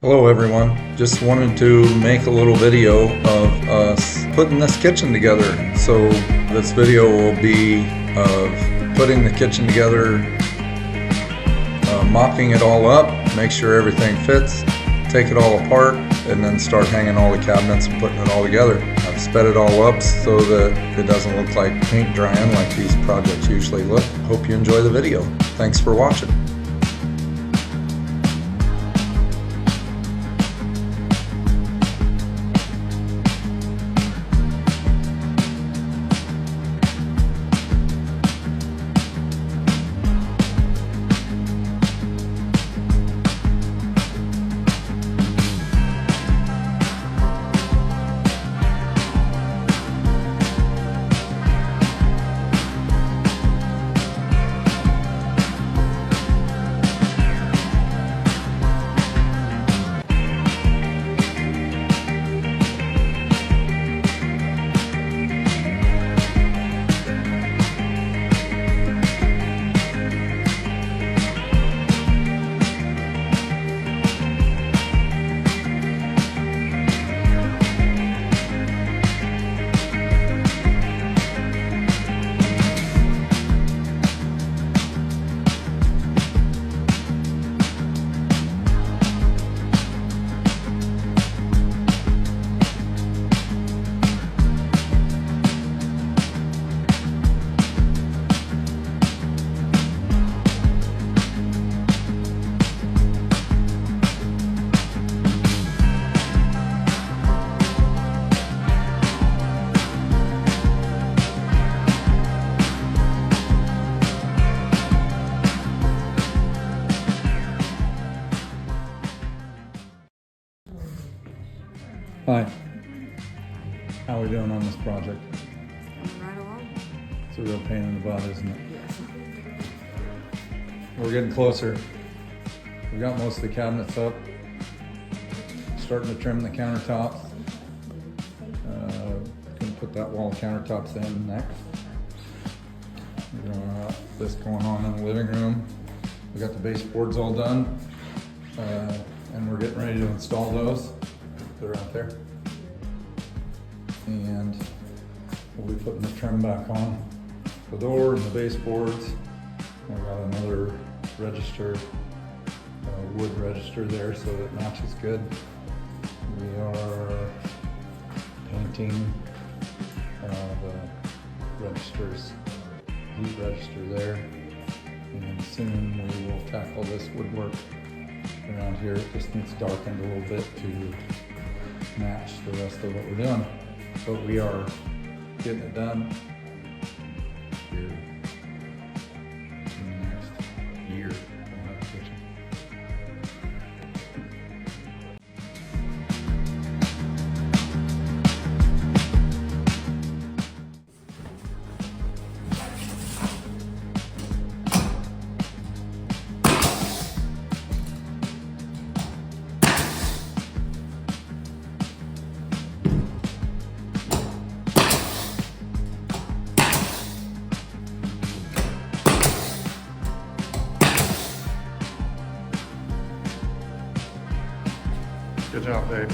Hello everyone, just wanted to make a little video of us putting this kitchen together. So this video will be of putting the kitchen together, mopping it all up, make sure everything fits, take it all apart, and then start hanging all the cabinets and putting it all together. I've sped it all up so that it doesn't look like paint drying like these projects usually look. Hope you enjoy the video. Thanks for watching. Hi, how are we doing on this project? Right along. It's a real pain in the butt, isn't it? Yes. We're getting closer. We got most of the cabinets up. Starting to trim the countertops. Gonna put that wall of countertops in next. We're gonna have this going on in the living room. We got the baseboards all done. And we're getting ready to install those. They're out there. And we'll be putting the trim back on the door and the baseboards. I've got another register, wood register there, so it matches good. We are painting the registers, heat register there. And soon we will tackle this woodwork around here. It just needs darkened a little bit to match the rest of what we're doing. But we are getting it done here in the next year. We'll have a kitchen. Good job, babe.